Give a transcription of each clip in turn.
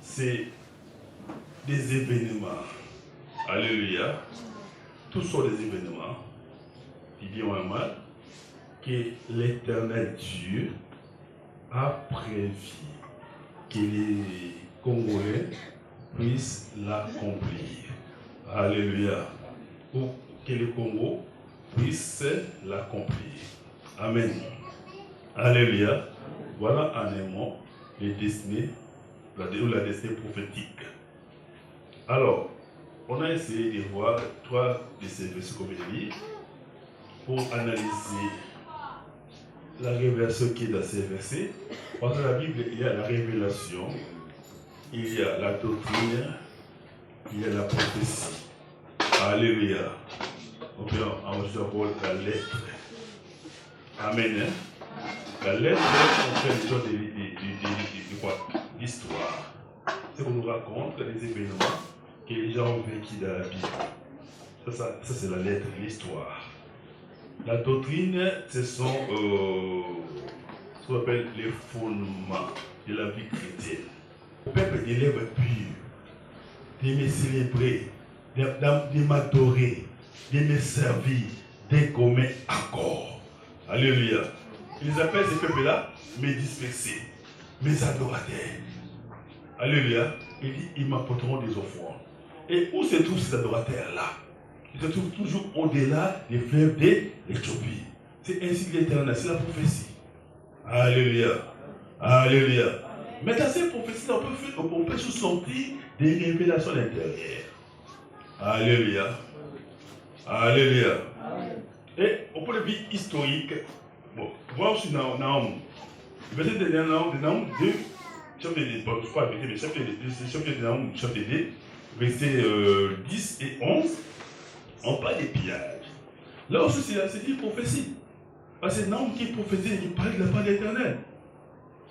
c'est des événements. Alléluia. Tous sont des événements qui disent un mal que l'Éternel Dieu a prévu que les Congolais puissent l'accomplir. Alléluia. Ou que le Congo puisse l'accomplir. Amen. Alléluia. Voilà en un mot les destinées, la destinée prophétique. Alors, on a essayé de voir 3 de ces versets comme il dit pour analyser la révélation qui est dans ces versets. Parce que dans la Bible, il y a la révélation, il y a la doctrine, il y a la prophétie. Alléluia. On peut en la lettre. Amen. La lettre, on fait les choses de l'histoire. C'est qu'on nous raconte les événements que les gens ont vécu dans la Bible. Ça c'est la lettre, l'histoire. La doctrine, ce sont ce qu'on appelle les fondements de la vie chrétienne. Le peuple des lèvres pures, de me célébrer, de m'adorer, de me servir d'un commun accord. Alléluia. Ils appellent ces peuples-là mes dispersés, mes adorateurs. Alléluia. Il dit, ils m'apporteront des offrandes. Et où se trouvent ces adorateurs-là? Ils se trouvent toujours au-delà des fleuves d'Éthiopie. C'est ainsi que l'Éternel, c'est la prophétie. Alléluia. Alléluia. Mais dans ces prophéties, on peut sortir des révélations à l'intérieur. Alléluia. Alléluia. Et au point de vue historique, bon, voir aussi Naoum. Le verset de Naoum 2, chapitre 2, bon, je crois, mais chapitre de Naoum, chapitre 2, versets 10 et 11, on parle des pillages. Là aussi, c'est une prophétie. Parce que Naoum qui prophétise, il parle de la part de l'Éternel.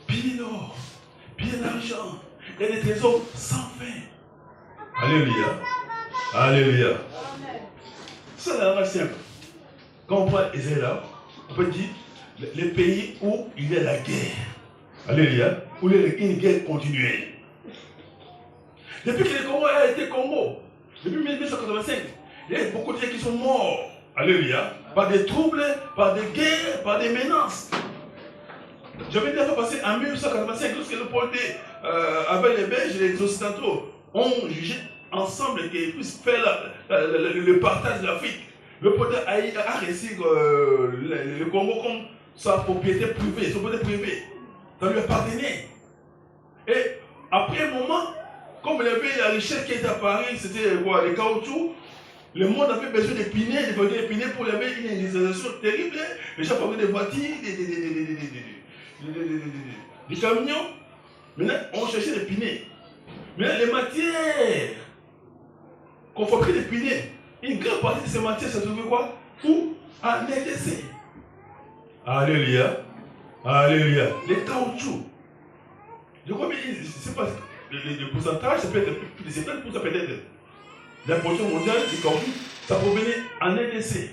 Piller l'or, piller l'argent, et des trésors sans fin. Alléluia. Alléluia. Ça, c'est la simple. Quand on parle d'Israël, on peut dire les pays où il y a la guerre. Alléluia. Où il y a une guerre continuelle. Depuis que le Congo a été Congo, depuis 1985, il y a beaucoup de gens qui sont morts. Alléluia. Par des troubles, par des guerres, par des menaces. J'avais déjà passé en 1985, lorsque le Paul avec les Belges et les Occidentaux ont jugé ensemble qu'ils puissent faire le partage de l'Afrique. Le Paul a réussi le Congo comme sa propriété privée, son propriété privée. Ça lui appartenait. Et après un moment, comme il y avait la richesse qui était à Paris, c'était quoi, les caoutchoucs, le monde avait besoin d'épiner, pour y avoir une industrialisation terrible. Les gens prenaient des voitures, des camions. Maintenant, on cherchait des pinets. Maintenant, les matières qu'on fabriquait des pinets, une grande partie de ces matières se trouvait quoi? Où? En RDC. Alléluia. Alléluia. Les caoutchoucs. Je crois que c'est pas le pourcentage, ça peut être plus de 50%, peut-être. La production mondiale du caoutchouc, ça provenait en RDC.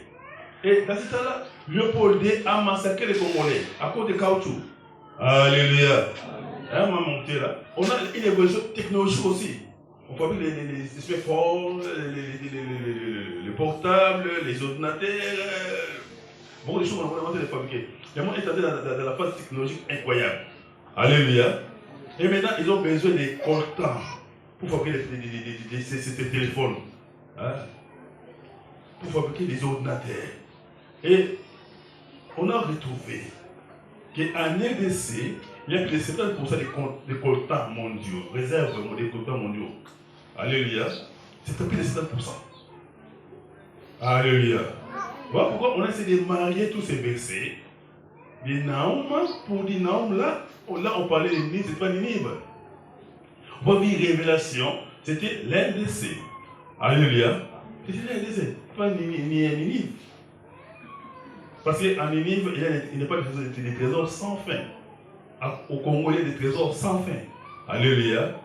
Et dans ce temps-là, Léopold II a massacré les Congolais à cause des caoutchoucs. Alléluia. On va monter là. On a une évolution technologique aussi. On fabrique les smartphones, les portables, les ordinateurs. Beaucoup de choses on a inventé de fabriquer. Le monde est entré dans la phase technologique incroyable. Alléluia. Et maintenant, ils ont besoin des coltants pour fabriquer ces téléphones. Hein? Pour fabriquer des ordinateurs. Et on a retrouvé qu'en RDC, il y a plus de 70% des coltants mondiaux, réserves des coltants mondiaux. Alléluia. C'est plus de 70%. Alléluia. Voilà pourquoi on a essayé de marier tous ces versets. De Naoum, pour dire Naoum là on parlait de Ninive, c'est pas Ninive. On va dire Révélation, c'était l'RDC. Alléluia. C'était l'RDC, pas Ninive. Parce qu'en Ninive, il n'y a pas de trésors sans fin. Au Congo, il y a des trésors sans fin. Alléluia.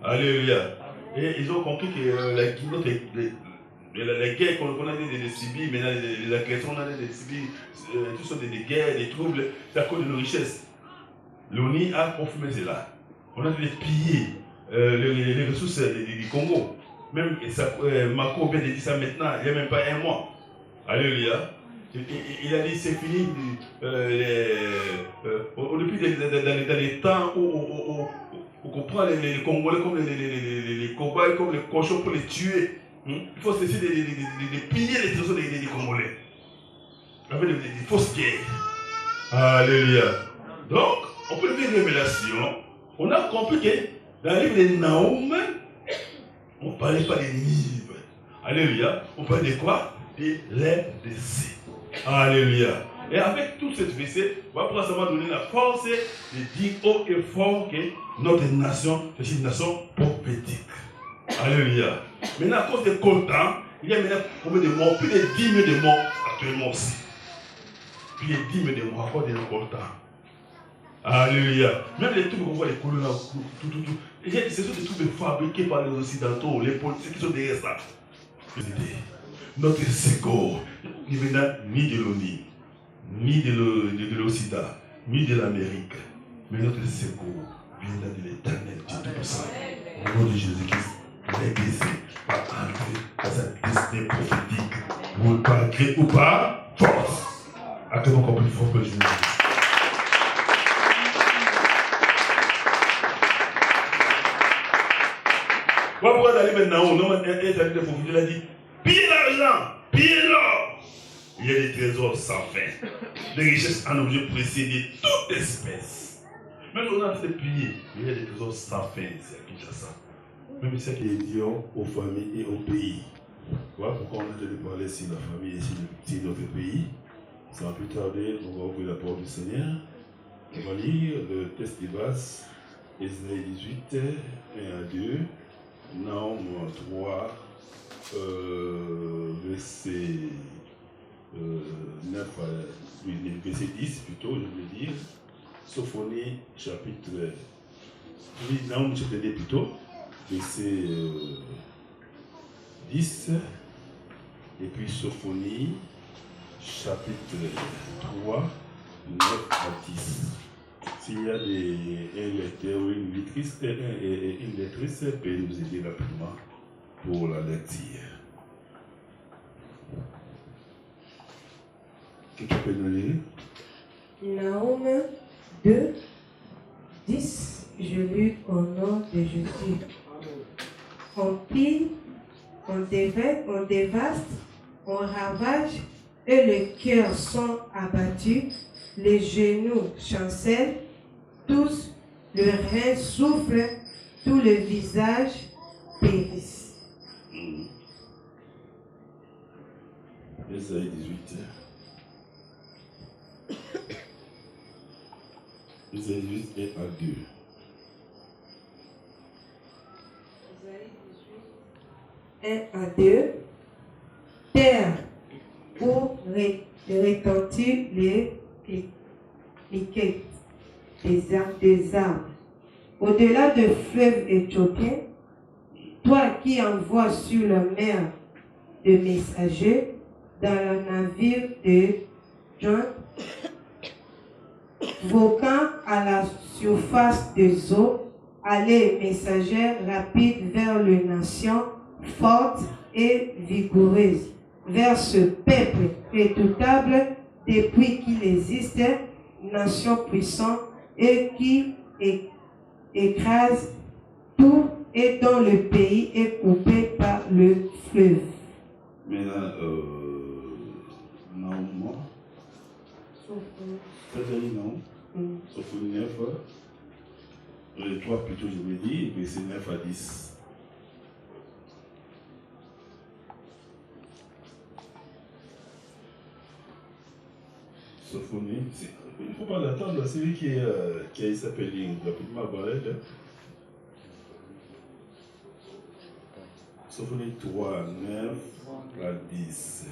Alléluia. Et ils ont compris que la guerre qu'on a subies, maintenant les agressions qu'on a subies, tout ça des guerres, des troubles, c'est à cause de nos richesses. L'ONU a confirmé cela. On a dû les piller les ressources du Congo. Même Mako vient de dire ça maintenant, il n'y a même pas un mois. Alléluia. Il a dit c'est fini depuis dans les temps où on prend les Congolais comme les cobayes, comme les cochons pour les tuer. Il faut cesser de piller les trésors des Congolais. Avec des fausses guerres. Alléluia. Donc, on peut faire une révélation. On a compris que dans le livre de Naoum, on ne parlait pas des livres. Alléluia. On parlait de quoi? De l'RDC. Alléluia. Et avec tout cette verset, on va pouvoir savoir donner la force de dire haut et fort que notre nation, c'est une nation prophétique. Alléluia. Maintenant, à cause des coltans, il y a maintenant combien de morts? Plus de 10 000 de morts actuellement aussi. Plus de 10 000 de morts à cause des coltans. Alléluia. Même les trucs qu'on voit, les colonnes, tout. Ce sont des trucs fabriqués par les Occidentaux, les politiciens qui sont derrière ça. Notre secours ne vient ni de l'ONU, ni de l'Occident, ni de l'Amérique. Mais notre secours vient de l'Éternel Dieu Tout-Puissant. Au nom de Jésus-Christ, l'Église va entrer dans sa destinée prophétique. Par gré ou par force. Acclamons encore plus fort que Jésus. On va pouvoir aller maintenant au nom il a dit pillez l'argent, pillez l'or. Il y a des trésors sans fin, des richesses en objets précieux de toute espèce. Même si on a fait piller, il y a des trésors sans fin ici à Kinshasa. Même c'est qui est dit aux familles et aux pays. Voilà pourquoi on a de parler sur la famille et sur notre pays. Sans plus tarder, on va ouvrir la porte du Seigneur. On va lire le texte de base, Ésaïe 18, 1 à 2. Naoum 3, verset 9 verset 10 plutôt, je veux dire. Sophonie chapitre, oui, Naoum chapitre 2 plutôt, verset 10, et puis Sophonie chapitre 3, 9 à 10. S'il y a un lecteur ou une lectrice, peut nous aider rapidement pour la lecture. Quelqu'un peut nous lire? Naoum 2, 10, je lis au nom de Jésus. On pille, on dévaste, on ravage, et les cœurs sont abattus, les genoux chancellent, tous le rein souffle, tout le visage périsse. Ésaïe 18. Ésaïe 18 et à 2. Ésaïe 18, 1 à 2. Terre où retentit les piquets des arbres. Au-delà de fleuves éthiopiens, toi qui envoies sur la mer de messagers, dans le navire de John, voquant à la surface des eaux, allez messagers rapides vers les nations fortes et vigoureuses, vers ce peuple redoutable depuis qu'il existe, nation puissante et qui écrase tout et dont le pays est coupé par le fleuve. Maintenant, Naoum. C'est-à-dire non. Sophonie 9, les 3 plutôt, je me dis, mais c'est 9 à 10. Sophonie, il ne faut pas l'attendre, c'est lui qui s'appelle rapidement à l'aide. Sophonie 3, 9 à 10.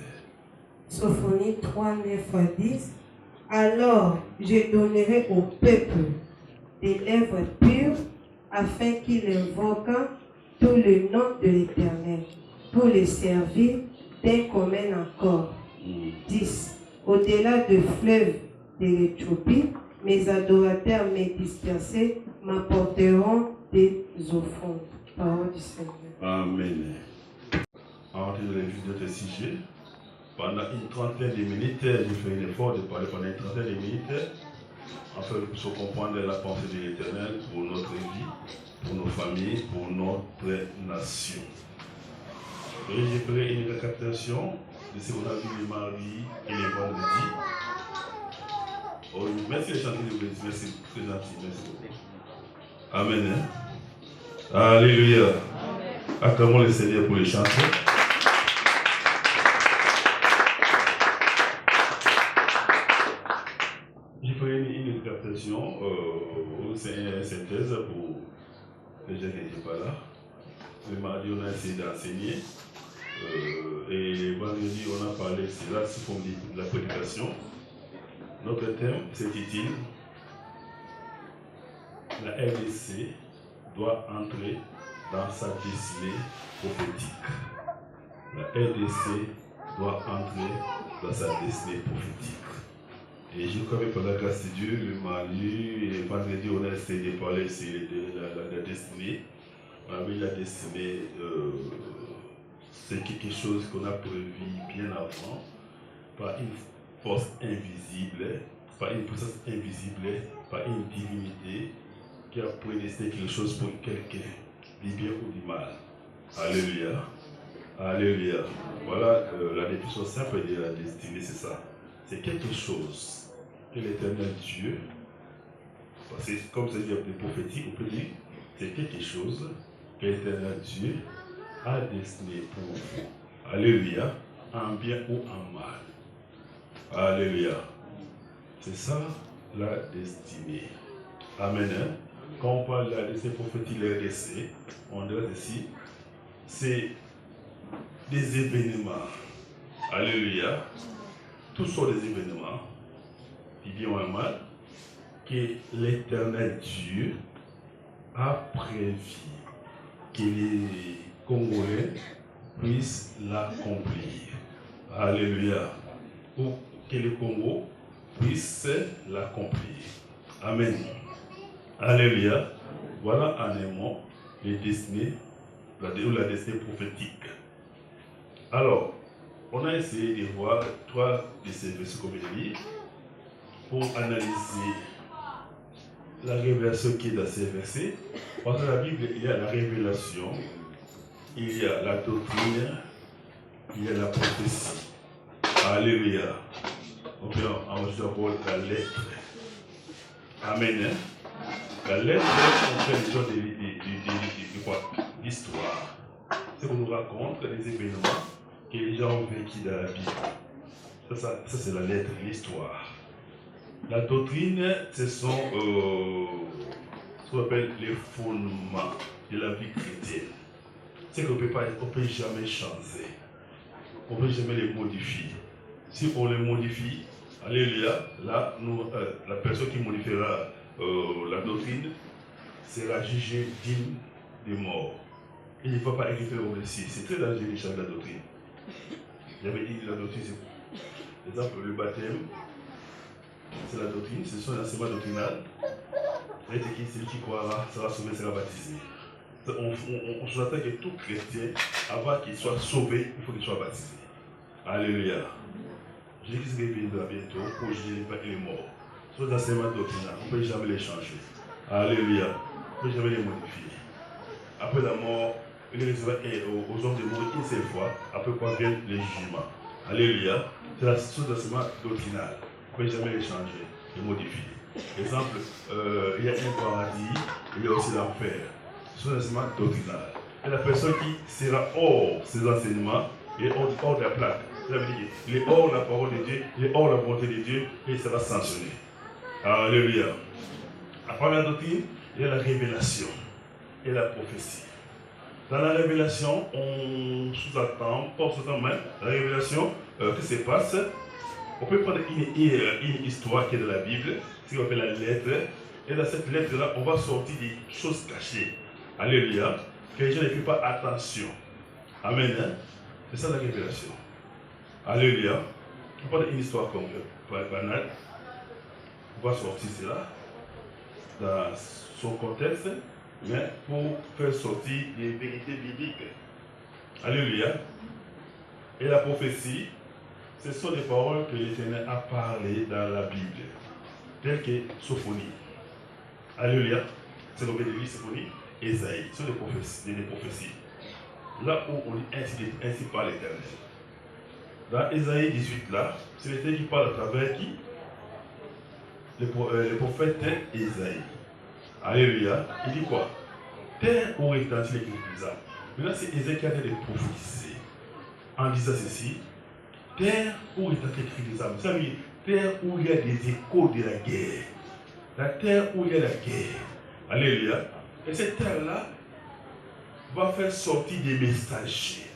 Sophonie 3, 9 à 10. Alors je donnerai au peuple des lèvres pures, afin qu'il invoque tout le nom de l'Éternel, pour le servir d'un commun accord. 10. Au-delà du fleuve de l'Éthiopie, mes adorateurs, mes dispersés, m'apporteront des offrandes. Parole du Seigneur. Amen. En de notre sujet, pendant une trentaine de minutes, j'ai fait un effort de parler pendant une trentaine de minutes, afin de pouvoir comprendre la pensée de l'Éternel pour notre vie, pour nos familles, pour notre nation. Et j'ai fait une récapitulation de ce qu'on a vu les mardis et les vendredis. Oh, merci les chanteurs de l'église, merci, très gentil, merci beaucoup. Amen. Hein? Alléluia. Acclamons le Seigneur pour les chanter. J'ai fait une récapitulation, c'est une synthèse pour les gens qui n'étaient pas là. Le mardi, on a essayé d'enseigner. Et vendredi, on a parlé, c'est là sous forme de la prédication. Notre thème, c'était la RDC doit entrer dans sa destinée prophétique. La RDC doit entrer dans sa destinée prophétique. Et je crois que par la grâce de Dieu, le mardi et le vendredi, on a essayé de parler sur la destinée. On a mis la destinée, c'est quelque chose qu'on a prévu bien avant, par une force invisible, par une puissance invisible, par une divinité qui a prédestiné quelque chose pour quelqu'un, du bien ou du mal. Alléluia. Alléluia. Voilà la définition simple de la destinée, c'est ça. C'est quelque chose que l'éternel Dieu, parce que comme c'est dit prophétique, on peut dire, c'est quelque chose que l'éternel Dieu a destiné pour vous. Alléluia. En bien ou en mal. Alléluia. C'est ça la destinée. Amen. Quand on parle de la destinée prophétique, le RDC, on dirait ici, c'est des événements. Alléluia. Tous sont des événements, du bien ou en mal, que l'éternel Dieu a prévu que les Congolais puissent l'accomplir. Alléluia. Ou que le Congo puisse l'accomplir. Amen. Alléluia. Voilà en un mot les destinées, la destinée prophétique. Alors, on a essayé de voir trois de ces versets qu'on vient de lire pour analyser la révélation qui est dans ces versets. Parce que dans la Bible, il y a la révélation, il y a la doctrine, il y a la prophétie. Alléluia. On peut enregistrer d'abord la lettre. Amen. La lettre, on fait les choses de l'histoire. C'est qu'on nous raconte des événements que les gens ont vécu dans la Bible. Ça c'est la lettre, l'histoire. La doctrine, ce sont ce qu'on appelle les fondements de la vie chrétienne. C'est qu'on ne peut jamais changer. On ne peut jamais les modifier. Si on les modifie, alléluia, là, la personne qui modifiera la doctrine sera jugée digne de mort. Il ne faut pas écrire au récit. C'est très dangereux de changer la doctrine. J'avais dit que la doctrine, c'est par exemple le baptême, c'est la doctrine, ce sont l'enseignement doctrinal. Et celui qui croira sera sauvé, sera baptisé. On s'attend que tout chrétien, avant qu'il soit sauvé, il faut qu'il soit baptisé. Alléluia. Jésus reviendra bientôt pour juger les morts. Ce sont des enseignements doctrinaux, on ne peut jamais les changer. Alléluia. On ne peut jamais les modifier. Après la mort, il est réservé aux hommes de mourir une seule fois, après quoi viennent les jugements. Alléluia. C'est la chose d'enseignement doctrinal. On ne peut jamais les changer, les modifier. Exemple, il y a un paradis, il y a aussi l'enfer. Ce sont des enseignements doctrinaux. Et la personne qui sera hors ces enseignements, il est hors de la plaque. Ça veut dire qu'il est hors de la parole de Dieu, il est hors de la volonté de Dieu, et il sera sanctionné. Alléluia. Après la doctrine, il y a la révélation et la prophétie. Dans la révélation, on sous-attend, pas sous-attend même, la révélation, que se passe. On peut prendre une histoire qui est dans la Bible, ce qu'on appelle la lettre, et dans cette lettre-là, on va sortir des choses cachées. Alléluia. Que les gens ne font pas attention. Amen. Hein? C'est ça la révélation. Alléluia. On prend une histoire comme banale. On va sortir cela dans son contexte mais pour faire sortir les vérités bibliques. Alléluia. Et la prophétie, ce sont des paroles que l'Éternel a parlées dans la Bible, telles que Sophonie. Alléluia. C'est l'objet de l'île Sophonie. Ésaïe. Ce sont des prophéties. Là où on dit ainsi par l'Éternel. Dans Ésaïe 18, là, c'est l'Éternel qui parle à travers qui? Le prophète Ésaïe. Alléluia. Il dit quoi? Terre où retentit les cris des âmes. Mais là, c'est Ésaïe qui a été prophétisé en disant ceci. Terre où retentit les cris des âmes. Ça veut dire terre où il y a des échos de la guerre. La terre où il y a la guerre. Alléluia. Et cette terre-là va faire sortir des messagers.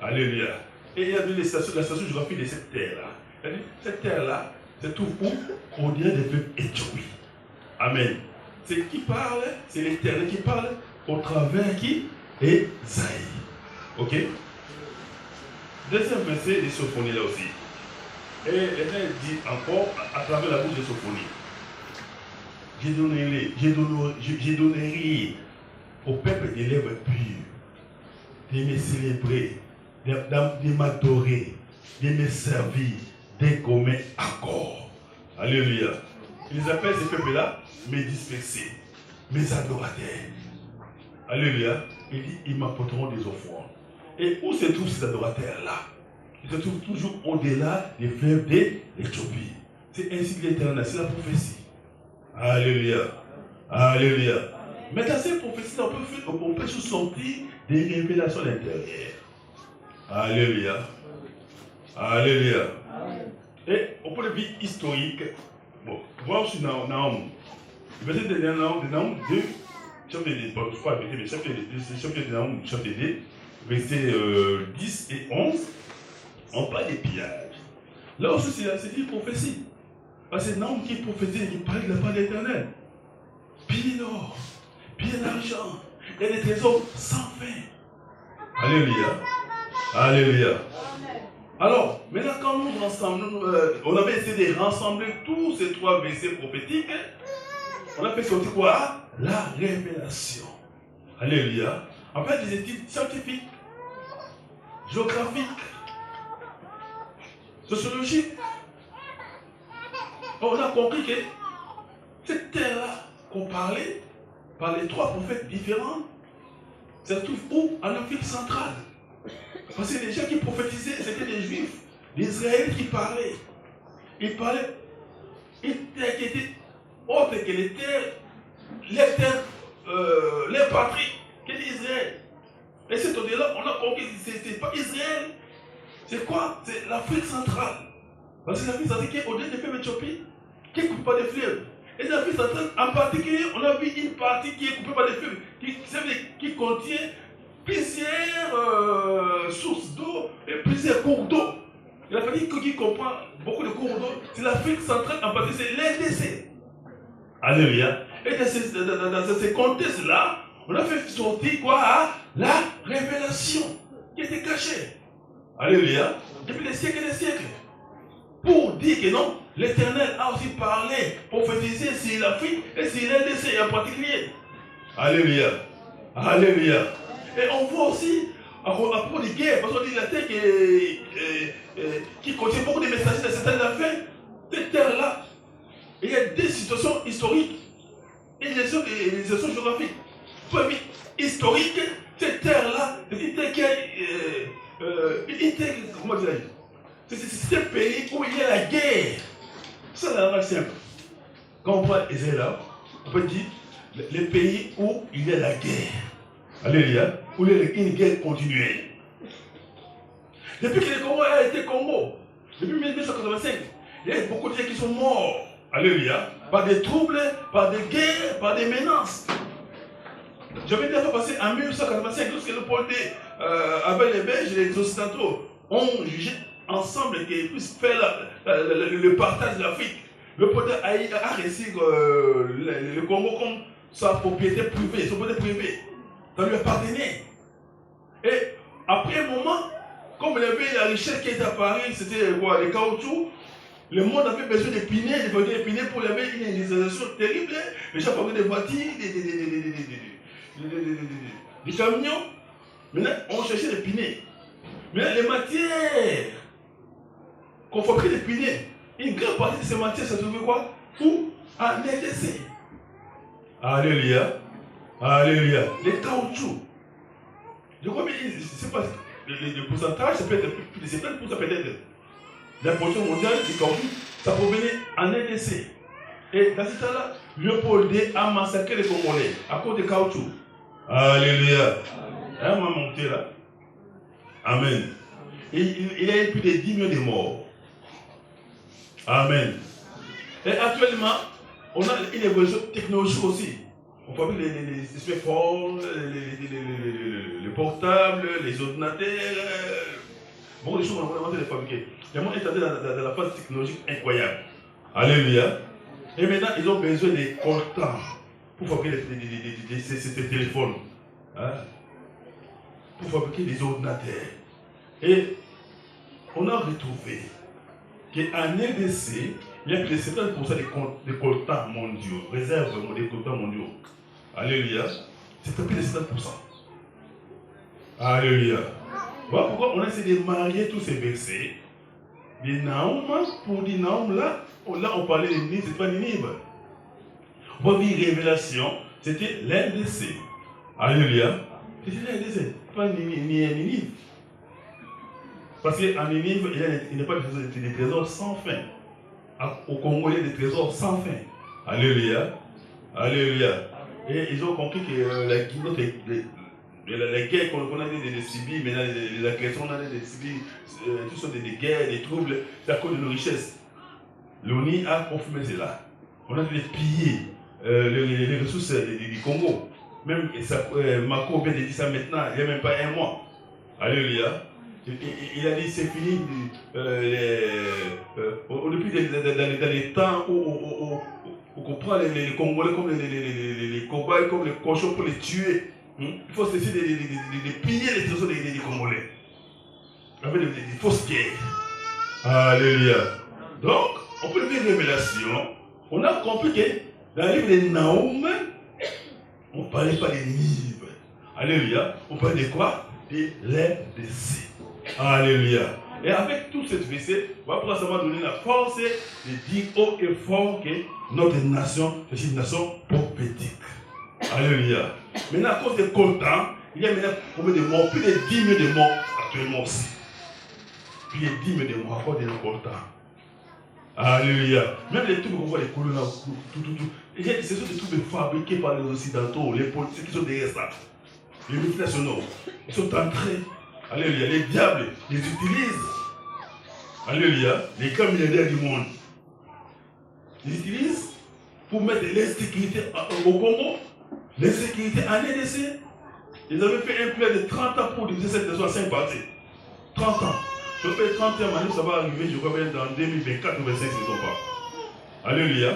Alléluia. Et il y a la station géographique de cette terre-là. Cette terre-là, c'est tout où on dirait des peuples éthiopes. Amen. C'est qui parle, c'est l'Éternel qui parle au travers qui? Ésaïe. Ok? Deuxième verset de Sophonie là aussi. Et l'Éternel dit encore à travers la bouche de Sophonie. Je donnerai au peuple des lèvres pures, de me célébrer, de m'adorer, de me servir d'un commun accord. Alléluia. Ils appellent ces peuples-là mes dispersés, mes adorateurs. Alléluia. Il dit, ils m'apporteront des offrandes. Et où se trouvent ces adorateurs-là? Ils se trouvent toujours au-delà des fleuves d'Éthiopie. C'est ainsi que l'Éternel, c'est la prophétie. Alléluia. Alléluia. Mais dans ces prophéties, on peut se sortir des révélations intérieures. Alléluia. Alléluia. Et au point de vue historique, bon, voir sur Naoum. Le verset de Naoum 2, chapitre 2, verset 10 et 11, on parle des pillages. Là aussi, c'est une prophétie. Parce que c'est Naoum qui prophétise et qui parle de la part de l'Éternel. Pille l'or, pille l'argent, et des trésors sans fin. Alléluia. Alléluia. Alors, maintenant, quand nous on avait essayé de rassembler tous ces trois versets prophétiques, on a fait sortir quoi? La révélation. Alléluia. En fait, des études scientifiques, géographiques, sociologiques. On a compris que cette terre-là qu'on parlait par les trois prophètes différents, se trouve où? En Afrique centrale. Parce que les gens qui prophétisaient, c'était des Juifs, des Israélites qui parlaient. Ils parlaient une terre qui était autre que les terres, les patries que d'Israël. Et c'est au-delà, on a compris que ce n'est pas Israël. C'est quoi? C'est l'Afrique centrale. Parce que l'Afrique centrale qui est au-delà des fleuves d'Éthiopie, qui ne coupe pas des fleuves. Et l'Afrique centrale, en particulier, on a vu une partie qui est coupée par des fleuves, qui contient plusieurs sources d'eau et plusieurs cours d'eau. La partie qui comprend beaucoup de cours d'eau, c'est l'Afrique centrale, en particulier, c'est l'NDC. Alléluia. Et dans ces contextes-là, on a fait sortir quoi? La révélation qui était cachée. Alléluia. Depuis des siècles et des siècles. Pour dire que non, l'Éternel a aussi parlé, prophétisé sur l'Afrique et sur l'NDC en particulier. Alléluia. Alléluia. Et on voit aussi, à propos des guerres, parce qu'on dit la terre qui contient beaucoup de messagers de certaines affaires, cette terre-là, il y a des situations historiques et des situations géographiques. Pour une historique, cette terre-là, c'est une terre qui a comment dire, c'est un pays où il y a la guerre. C'est la langue simple. Quand on parle Ésaïe là, on peut dire les pays où il y a la guerre. Alléluia. Où il y a une guerre continuelle. Depuis que le Congo a été Congo, depuis 1985, il y a beaucoup de gens qui sont morts. Alléluia. Par des troubles, par des guerres, par des menaces. J'avais déjà passé en 1985, lorsque le Pôle avec les Belges et les Occidentaux ont jugé ensemble qu'ils puissent faire le partage de l'Afrique. Le Pôle a réussi le Congo comme sa propriété privée, son propriété privée. Ça lui appartenait. Et après un moment, comme il y avait la richesse qui était à Paris, c'était quoi, les caoutchoucs, le monde avait besoin d'épiner, pour y avait une industrialisation terrible. Les gens prenaient des voitures, les camions. Maintenant, on cherchait les pinets. Maintenant, les matières qu'on fabrique des pinets, une grande partie de ces matières se trouvait quoi? Où? En RDC. Alléluia. Alléluia. Les caoutchoucs. Je crois que c'est pas le pourcentage, c'est peut-être plus de 50% peut-être. La production mondiale du caoutchouc, ça provenait en RDC. Et dans ce temps-là, Léopold II a massacré les Congolais à cause des caoutchoucs. Alléluia. Un moment monté là. Amen. Et il y a eu plus de 10 millions de morts. Amen. Et actuellement, on a une évolution technologique aussi. On fabrique les smartphones, les portables, les ordinateurs. Beaucoup de choses, on va les fabriquer. Le monde est entré dans la phase technologique incroyable. Alléluia. Et maintenant, ils ont besoin des coltans pour fabriquer ces téléphones. Hein? Pour fabriquer des ordinateurs. Et on a retrouvé qu'en RDC, il y a plus de 70% des coltans mondiaux, réserves des coltans mondiaux. Alléluia. C'est plus de 70%. Alléluia. Voilà pourquoi on a essayé de marier tous ces versets. Des Naoum, pour dire Naoum là on parlait de Ninive, c'est pas Ninive. On va dire Révélation, c'était l'NDC. Alléluia. C'était l'NDC, pas Ninive. Parce qu'en Ninive, il n'y a pas de trésors sans fin. Au Congo, il y a des trésors sans fin. Alléluia. Alléluia. Et ils ont compris que la guerre qu'on a de subir, maintenant les agressions qu'on a de subir, tout sont des guerres, des troubles, c'est à cause de nos richesses. L'ONU a confirmé cela. On a dû piller les ressources du Congo. Même Mako vient de dire ça maintenant, il n'y a même pas un mois. Alléluia. Il a dit c'est fini depuis dans les temps où on prend les Congolais comme les cobayes, comme les cochons pour les tuer. Il faut cesser de piller les trésors des Congolais. Avec des fausses guerres. Alléluia. Donc, on peut lire Révélation. On a compris que dans le livre de Naoum, on ne parlait pas des Nives. Alléluia. On parlait de quoi? De l'RDC. Alléluia. Et avec tout cette verset, on va pouvoir savoir donner la force de dire haut et fort que notre nation est une nation prophétique. Alléluia. Maintenant, à cause des coltans, il y a maintenant combien de morts? Plus de 10 000 de morts actuellement aussi. Plus de 10 000 de morts à cause des coltans. Alléluia. Même les trucs qu'on voit, les colonnes, tout. Ce sont des trucs fabriqués par les Occidentaux, les politiques qui sont derrière ça. Les multinationaux, ils sont entrés. Alléluia. Les diables les utilisent. Alléluia. Les grands milliardaires du monde. Ils utilisent pour mettre l'insécurité au Congo, l'insécurité en RDC. Ils avaient fait un plan de 30 ans pour diviser cette nation à 5 parties. 30 ans. Je fais 30 ans, ça va arriver, je crois, dans 2024 ou 2025, si je ne me trompe pas. Alléluia.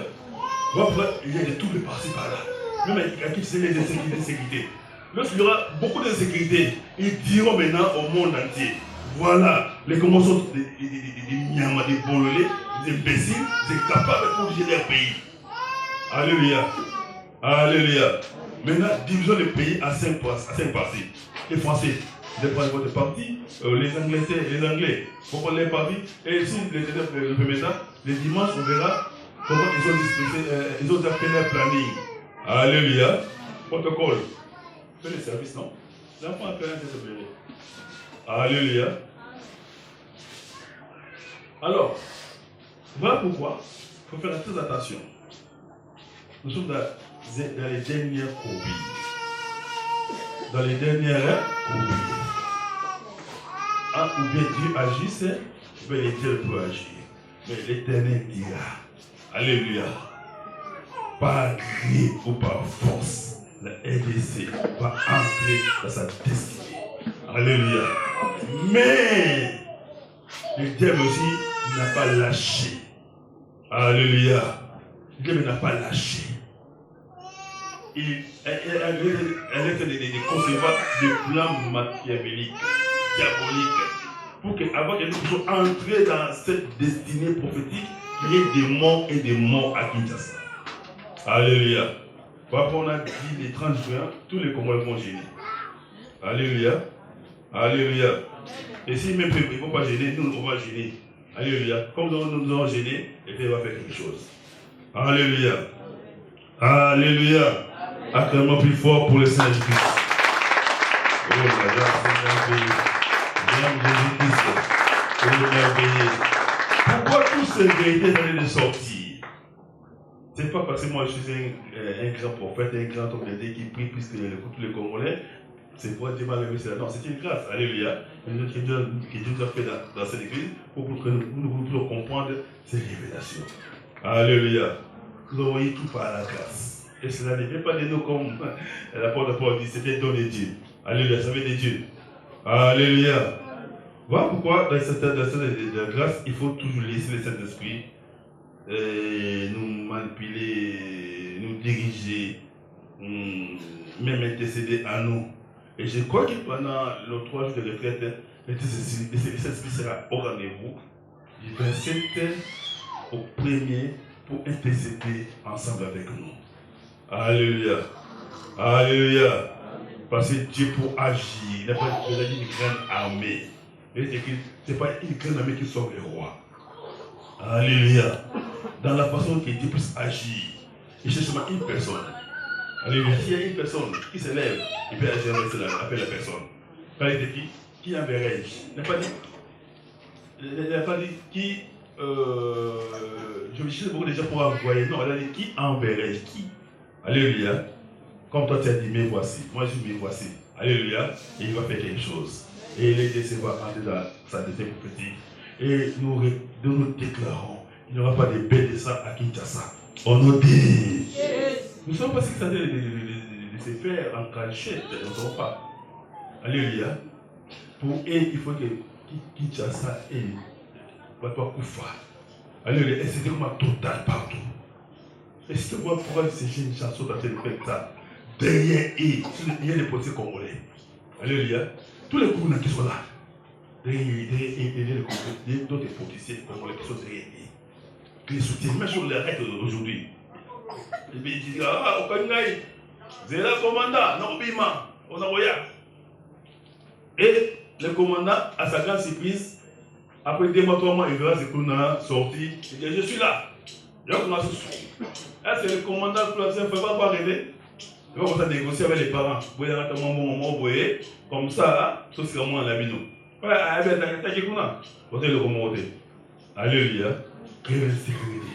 Il y a des troubles par-ci par-là. Même à qui c'est les insécurités. Lorsqu'il y aura beaucoup d'insécurité, ils diront maintenant au monde entier, voilà, les Congolais sont des Nyama, des Bololais, des imbéciles, des capables pour diriger leur pays. Alléluia. Alléluia. Maintenant, divisons le pays à 5 parties. Les Français, ils prennent votre parti, les Anglais, vous prenez les partis, et si le maintenant, les dimanches, on verra comment ils ont dispersé, ils ont fait leur planning. Alléluia. Protocole. Fais le service, non? L'enfant a plein de se bébé. Alléluia. Alors, voilà pourquoi il faut faire très attention. Nous sommes dans les dernières copies. Dans les dernières copies. Ou bien Dieu agisse, ou bien l'Éternel peut agir. Mais l'Éternel dira, Alléluia, par gré ou par force, la RDC va entrer dans sa destinée. Alléluia. Mais le diable aussi n'a pas lâché. Alléluia. Le diable n'a pas lâché. Elle est de concevoir des plans machiavéliques, diaboliques, pour qu'avant que nous puissions entrer dans cette destinée prophétique, il y ait des morts et des morts à Kinshasa. Alléluia. Papa, on a dit les 30 juin, tous les Congolais vont gêner. Alléluia. Alléluia. Et s'ils ne vont pas gêner, nous, on va gêner. Alléluia. Comme nous allons gêner, et puis il va faire quelque chose. Alléluia. Alléluia. Acclamons plus fort pour le Saint-Jésus-Christ. Oh la grâce, c'est merveilleux. J'aime Jésus-Christ. C'est merveilleux. Pourquoi toutes ces vérités viennent de sortir? C'est pas parce que moi je suis un grand prophète, un grand homme de Dieu qui prie plus que tous les Congolais. C'est pour dire malheureux, c'est là. Non, c'est une grâce. Alléluia. Que Dieu nous a fait dans cette église pour que nous puissions comprendre ces révélations. Alléluia. Nous avons eu tout par la grâce. Et cela ne vient pas de nous comme l'apôtre Paul dit, c'était don de Dieu. Alléluia, ça vient de Dieu. Alléluia. Voilà pourquoi dans cette grâce, il faut toujours laisser le Saint-Esprit nous manipuler, nous diriger, même intercéder à nous. Et je crois que pendant le 3 jours de retraite, le Saint-Esprit sera au rendez-vous du 27 au 1er pour intercéder ensemble avec nous. Alléluia. Alléluia. Parce que Dieu pour agir, il n'a pas dit une grande armée. Ce n'est pas une grande armée qui sauve les rois. Alléluia. Dans la façon que Dieu puisse agir, il cherche seulement une personne. Alléluia. S'il y a une personne qui se lève, il peut agir avec la personne. Quand il dit qui enverrai-je? Il n'a pas dit qui. Je me cherche beaucoup déjà pour envoyer. Non, il a dit qui enverrai-je? Qui? Alléluia. Comme toi tu as dit, mais voici. Moi je dis, mais voici. Alléluia. Et il va faire quelque chose. Et les décès vont entrer dans sa deuxième prophétie. Et nous déclarons qu'il n'y aura pas de bêtes de sang à Kinshasa. Au nom de Dieu. Nous ne sommes pas censés de se faire en cachette. Nous ne sommes pas. Alléluia. Pour eux, il faut que Kinshasa ait Batwa Koufa. Alléluia. Et c'était comme un total partout. Et si tu vois pourquoi ces jeunes chansons dans cette fête-là, derrière eux, il y a les policiers congolais. Alléluia. Tous les Congolais qui sont là. Derrière d'autres policiers congolais qui sont derrière eux. Qui les soutiennent. Même sur les règles d'aujourd'hui. Et puis ils disent, ah, Okangaï, Zéla commandant, Nobima, Onaboya. Et le commandant, à sa grande surprise, après 2 mois, 3 mois, il verra ce qu'on a sorti. Il dit, je suis là. C'est le commandant qui ne peut pas rêver. Il va commencer à négocier avec les parents. Comme ça, tout ce qu'on a la vie. Alléluia. Quelle sécurité.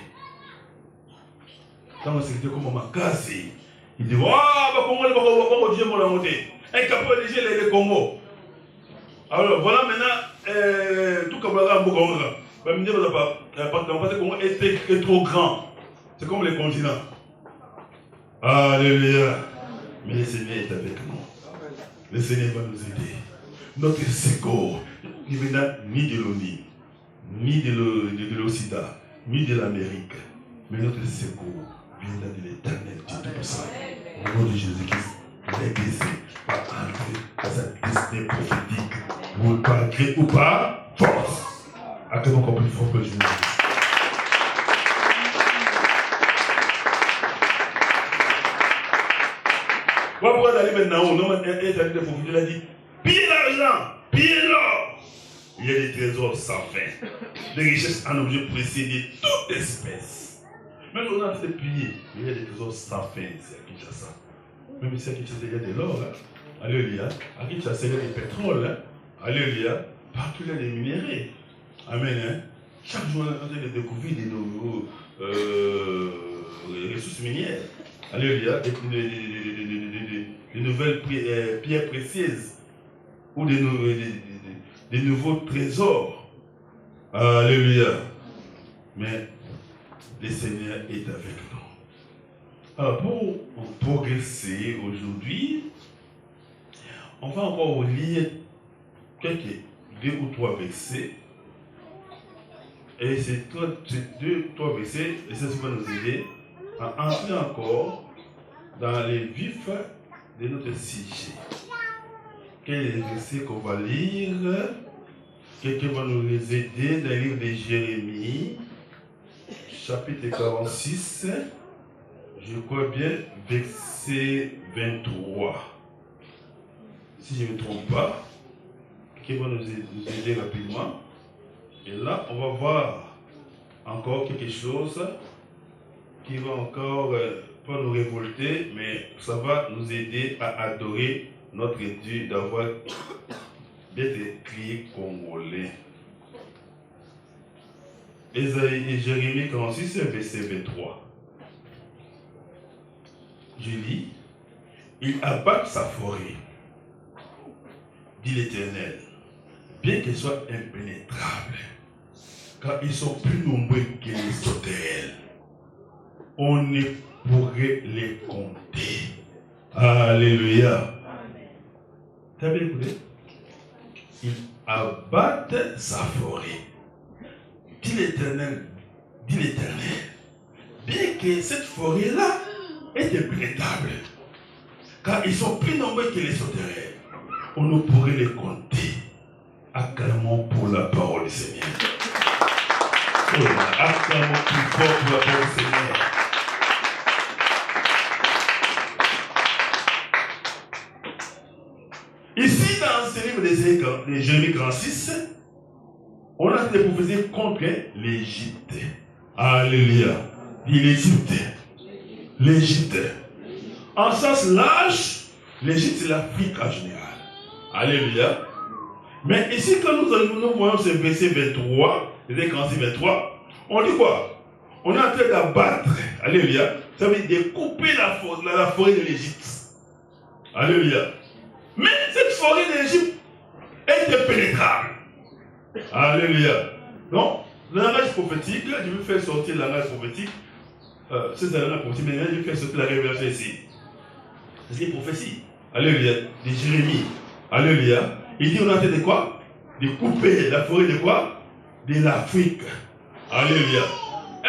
Quand on sécurité comme on cassé, il dit, waouh, Dieu m'a monté. Incapable de gérer les Congo. Alors voilà maintenant, tout comme la Congo. Parce que le Congo est trop grand. C'est comme les continents. Alléluia. Mais le Seigneur est avec nous. Le Seigneur va nous aider. Notre secours ne vient ni de l'ONU, ni de l'Occident, ni de l'Amérique. Mais notre secours vient de l'Éternel Dieu Tout-Puissant. Au nom de Jésus-Christ, l'Église va entrer dans sa destinée prophétique. Par gré ou par force. Acclamons encore plus fort que Jésus. Pourquoi d'aller maintenant au nom il a dit, pillez l'argent, pillez l'or. Il y a des trésors sans fin, des richesses en objets précieux de toute espèce. Même si on a fait piller, il y a des trésors sans fin ici à Kinshasa. Même ici à Kinshasa, il y a de l'or. Alléluia. À Kinshasa, il y a du pétrole. Alléluia. Partout, il y a des minéraux. Amen. Hein? Chaque jour, on est en train de découvrir des nouveaux ressources minières. Alléluia. Des nouvelles pierres précieuses. Ou des nouveaux trésors. Alléluia. Mais le Seigneur est avec nous. Alors, pour progresser aujourd'hui, on va encore lire quelques 2 ou 3 versets. Et ces 2 ou 3 versets, et ça va nous aider à entrer encore dans les vifs de notre sujet. Quels sont les versets qu'on va lire? Quelqu'un va nous aider dans le livre de Jérémie, chapitre 46, je crois bien, verset 23. Si je ne me trompe pas, qui va nous aider rapidement. Et là, on va voir encore quelque chose qui va encore pas nous révolter, mais ça va nous aider à adorer notre Dieu, d'avoir d'être crié congolais. Ésaïe, Jérémie 46, verset 23. Je lis, il abat sa forêt, dit l'Éternel, bien qu'elle soit impénétrable, car ils sont plus nombreux que les sauterelles. On ne pourrait les compter. Alléluia. Tu as bien écouté? Ils abattent sa forêt. Dit l'Éternel, bien que cette forêt-là est impénétrable, car ils sont plus nombreux que les sauterelles, on ne pourrait les compter. Acclamons pour la parole du Seigneur. Acclamons plus fort pour la parole du Seigneur. Ici, dans ce livre de Jérémie 46, on a des prophéties contre l'Égypte. Alléluia. Dit l'Égypte. L'Égypte. En sens large, l'Égypte, c'est l'Afrique en général. Alléluia. Mais ici, quand nous voyons ce verset 23, Jérémie 46, 23, on dit quoi? On est en train d'abattre. Alléluia. Ça veut dire de couper la forêt de l'Égypte. Alléluia. Mais cette forêt de l'Égypte est impénétrable. Alléluia. Donc, le langage prophétique, je vais faire sortir le langage prophétique. C'est un langage prophétique, mais je vais faire sortir la révélation ici. C'est une prophétie. Alléluia. De Jérémie. Alléluia. Il dit on a en train de quoi? De couper la forêt de quoi? De l'Afrique. Alléluia.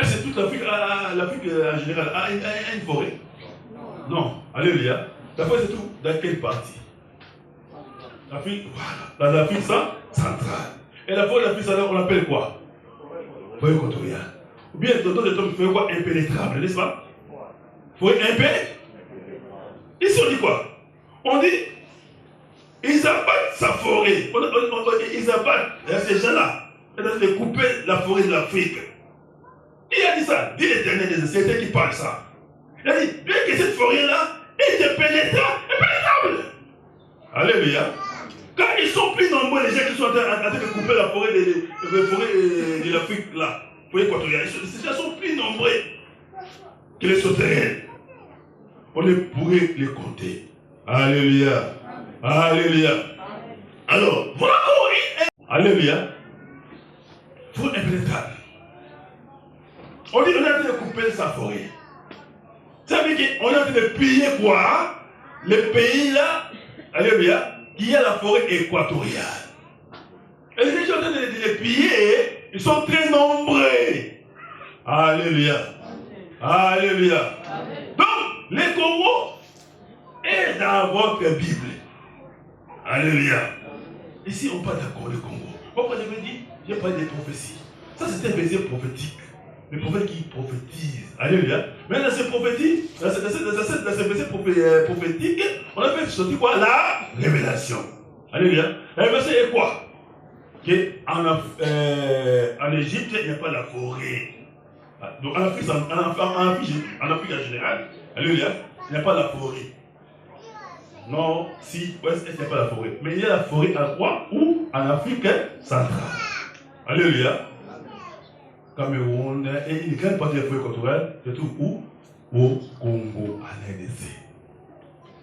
Est-ce que toute l'Afrique en général a une forêt? Non. Alléluia. La forêt c'est tout. Dans quelle partie? L'Afrique, voilà. Dans l'Afrique centrale. Et la forêt de l'Afrique centrale, on l'appelle quoi? Forêt équatoriale. Ou bien dans d'autres termes, forêt quoi? Impénétrable, n'est-ce pas? Forêt impénétrable. Ici on dit quoi? On dit ils abattent sa forêt. Ils abattent ces gens-là. Ils ont de couper la forêt de l'Afrique. Il a dit ça. Dit l'Éternel des Éternels qui parle ça. Il a dit, bien que cette forêt-là est impénétrable. Alléluia. Quand ils sont plus nombreux, les gens qui sont en train de couper la forêt de l'Afrique, là, forêt équatoriale, ces gens sont plus nombreux que les sauterelles. On ne pourrait les compter. Alléluia. Alléluia. Alors, voilà comment il est. Alléluia. Faut impénétrable. On dit qu'on est en train de couper sa forêt. Ça veut dire qu'on est en train de piller quoi? Le pays là, alléluia, qui a la forêt équatoriale. Et les gens sont en train de les piller, ils sont très nombreux. Alléluia. Alléluia. Donc, les Congo est dans votre Bible. Alléluia. Ici, on parle d'accord le Congo. Pourquoi je me dis, j'ai parlé des prophéties. Ça, c'est un verset prophétique. Le prophète qui prophétise. Alléluia. Mais dans ces prophéties, dans ces versets prophétiques, on a fait sortir quoi? La révélation. Alléluia. La révélation est quoi? En Égypte, il n'y a pas la forêt. Donc en Afrique en général, alléluia, il n'y a pas la forêt. Non, si, ouest, il n'y a pas la forêt. Mais il y a la forêt à quoi? Où? En Afrique centrale. Alléluia. Cameroun, et une grande partie de la forêt équatoriale, se trouve où? Au Congo, à l'RDC.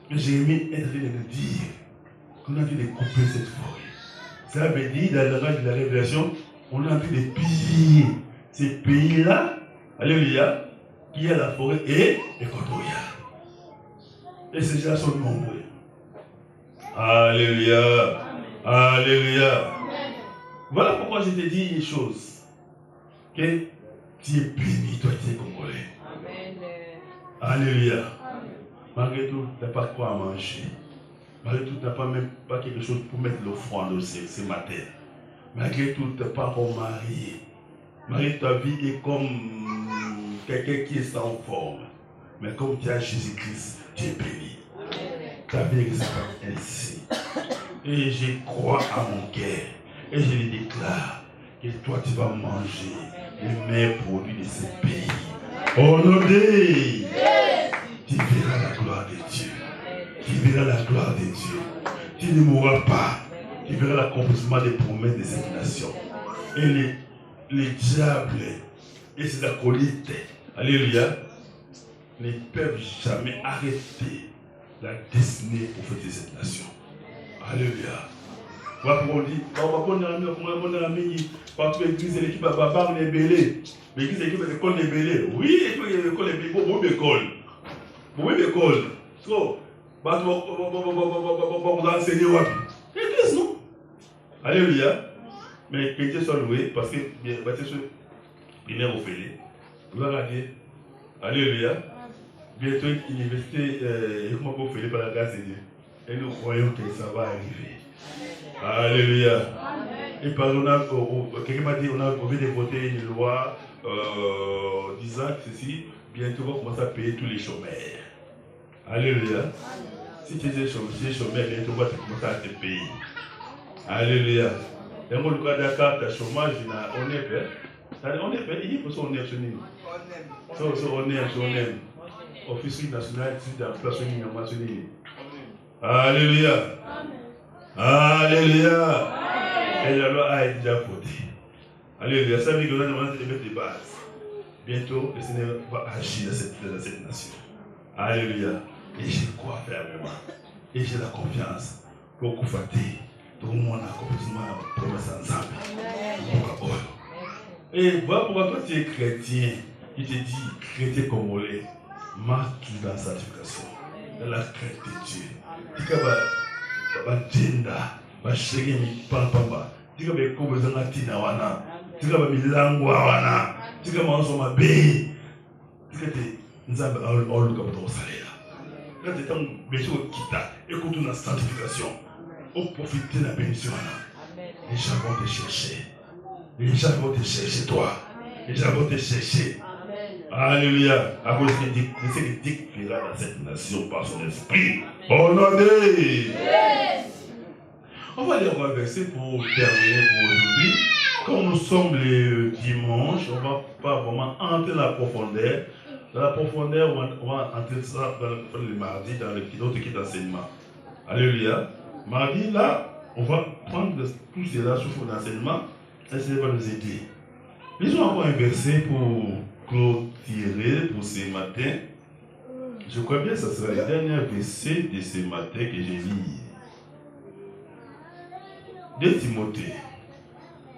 Mais Jérémie est en train de nous dire qu'on a envie de couper cette forêt. Ça veut dire, dans le langage de la révélation, on a envie de piller ces pays-là, alléluia, qui est la forêt équatoriale. Et ces gens sont nombreux. Alléluia. Alléluia. Voilà pourquoi je te dis une chose. Que tu es béni, toi qui es congolais. Amen. Alléluia. Malgré tout, tu n'as pas quoi à manger. Malgré tout, tu n'as pas même pas quelque chose pour mettre l'offrande ce matin. Malgré tout, tu n'es pas encore marié. Malgré ta vie est comme quelqu'un qui est sans forme. Mais comme tu as Jésus-Christ, tu es béni. Ta vie est ainsi. Et je crois à mon cœur. Et je lui déclare que toi, tu vas manger les meilleurs produits de ce pays. Au nom de tu verras la gloire de Dieu. Tu verras la gloire de Dieu. Tu ne mourras pas. Tu verras l'accomplissement des promesses de cette nation. Et les diables et ses acolytes, alléluia, ne peuvent jamais arrêter la destinée prophétique de cette nation. Alléluia. Voilà pourquoi on dit, partout l'église, l'équipe à Babar, on est belé. L'église, l'équipe à l'école est belé. Oui, l'école est belé. Bon, l'école. Bon, l'école. So, vous enseignez où? L'église, non? Alléluia. Mais que Dieu soit loué, parce que, bien, il est refait. Gloire à Dieu. Alléluia. Bientôt, l'université, comment vous faites par la grâce de Dieu. Et nous croyons que ça va arriver. Alléluia. Et par exemple, quelqu'un m'a dit, on vient de voter une loi disant que ceci, bientôt on va commencer à payer tous les chômeurs. Alléluia. Si tu es chômeur, bientôt on va commencer à te payer. Alléluia. Et moi, le cas Dakar, tu as chômage, on est fait. On est fait, il faut qu'on est sur nous. On est. Officier national, tu as placé une Alléluia. Alléluia. Et la loi a été déjà votée. Alléluia. Ça veut dire que nous allons mettre des bases. Bientôt, le Seigneur va agir dans cette nation. Alléluia. Et je crois fermement. Et j'ai la confiance pour Koufaté. Tout le monde a complètement la promesse ensemble. Et voilà pourquoi toi tu es chrétien. Il te dit, chrétien congolais, marche dans la sanctification, dans la crainte de Dieu. Tu agenda, bashege mipamba, tika bekobe zanga tina wana, tika bamilango wana, tika manzo mabe, tika te nzambe oluka pour salela. Quand tu es besoin kita, écoute la sanctification, au profiter de la bénédiction. Les gens vont te chercher, les gens vont te chercher toi, les gens vont te chercher. Alléluia. À cause que Dieu dictera dans cette nation par son esprit. Au nom de On va lire un verset pour terminer pour aujourd'hui. Comme nous sommes le dimanche, on ne va pas vraiment entrer dans la profondeur. Dans la profondeur, on va entrer ça dans le mardi, dans notre kit d'enseignement. Alléluia. Mardi, là, on va prendre tout cela sous l'enseignement et ça va nous aider. Lisons encore un verset pour clôturer pour ce matin. Je crois bien que ce sera le dernier verset de ce matin que j'ai lu. 2 Timothée.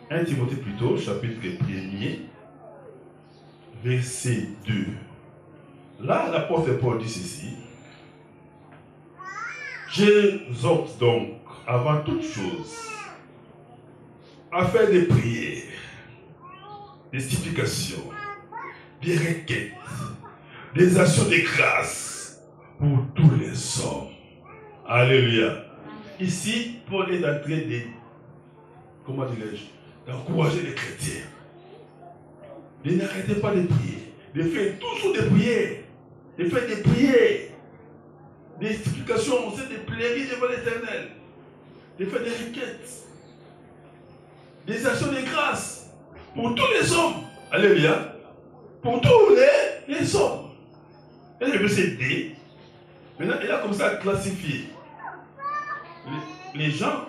1 Timothée plutôt, chapitre 1er, verset 2. Là, l'apôtre Paul dit ceci. J'exhorte donc, avant toute chose, à faire des prières, des supplications, des requêtes, des actions de grâce pour tous les hommes. Alléluia. Ici, Paul est en train de, comment dirais-je, d'encourager les chrétiens. De n'arrêtez pas de prier, de faire toujours des prières, de faire des prières, des supplications, c'est des plairies devant l'Éternel, de faire des requêtes, des actions de grâce pour tous les hommes. Alléluia. Pour tous les hommes. Et le verset D, maintenant, il a comme ça classifié les gens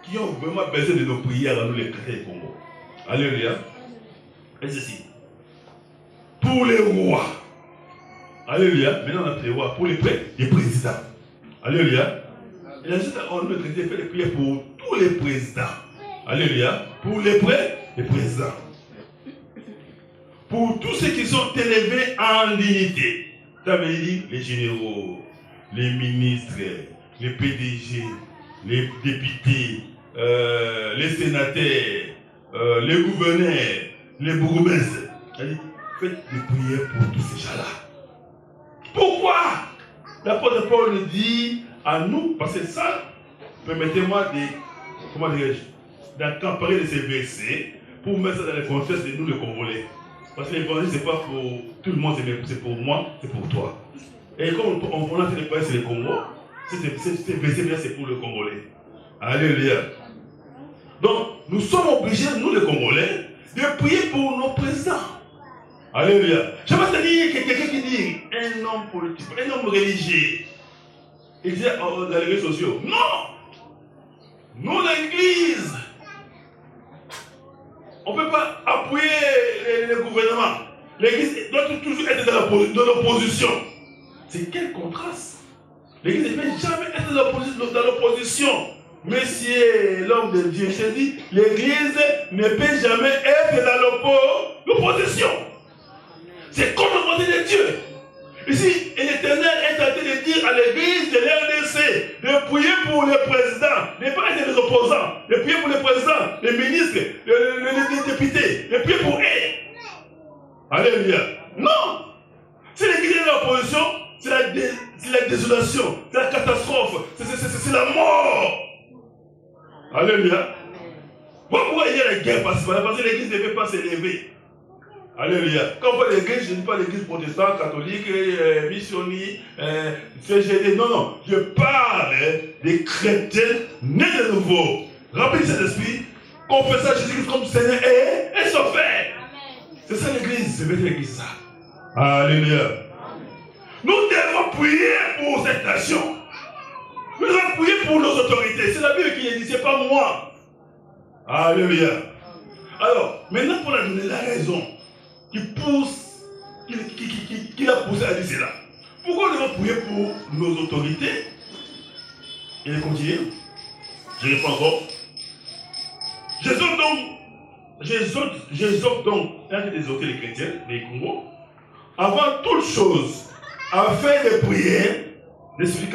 qui ont vraiment besoin de nos prières à nous les chrétiens du Congo. Alléluia. Et ceci. Pour les rois. Alléluia. Maintenant, on a les rois. Pour les prêtres, les présidents. Alléluia. Et ensuite, on nous fait des prières pour tous les présidents. Alléluia. Pour les prêtres, les présidents. Pour tous ceux qui sont élevés en dignité. Ça veut dire les généraux, les ministres, les PDG, les députés, les sénateurs, les gouverneurs, les bourgmestres. Faites des prières pour tous ces gens-là. Pourquoi l'apôtre Paul nous dit à nous, parce que ça, permettez-moi de, comment dirais-je, d'accaparer de ces versets pour mettre ça dans le contexte de nous les Congolais. Parce que l'évangile, ce n'est pas pour tout le monde, c'est pour moi, c'est pour toi. Et comme on prononce les paroles, c'est le Congo, c'est pour le Congolais. Alléluia. Donc, nous sommes obligés, nous les Congolais, de prier pour nos présidents. Alléluia. Je ne sais pas si quelqu'un qui dit un homme politique, un homme religieux. Il dit dans les réseaux sociaux, non! Nous, l'Église, on ne peut pas appuyer le gouvernement. L'Église doit toujours être dans l'opposition. C'est quel contraste? L'Église ne peut jamais être dans l'opposition. Monsieur l'homme de Dieu, je dis, l'Église ne peut jamais être dans l'opposition. C'est contre la volonté de Dieu. Ici, l'Éternel est en train de dire à l'Église de l'RDC de prier pour le président, ne pas être les opposants, de prier pour le président, les ministres, les députés, de prier pour eux. Alléluia. Non! Si l'Église est dans l'opposition, c'est la désolation, c'est la catastrophe, c'est la mort. Alléluia. Pourquoi il y a la guerre parce que l'Église ne peut pas s'élever. Alléluia. Quand on parle d'église, je ne dis pas l'église protestante, catholique, missionnaire, CGD. Non, non. Je parle des chrétiens nés de nouveau. Remplis de cet esprit, confessant Jésus-Christ comme Seigneur et sauveur. C'est ça l'église. C'est l'église ça. Alléluia. Nous devons prier pour cette nation. Nous devons prier pour nos autorités. C'est la Bible qui le dit, c'est pas moi. Alléluia. Alors, maintenant pour la donner la raison qui l'a poussé à dire cela. Pourquoi nous devons prier pour nos autorités? Il continue. Je réponds encore. J'exhorte donc les chrétiens, les Congos, avant toute chose, à faire des prières, des supplications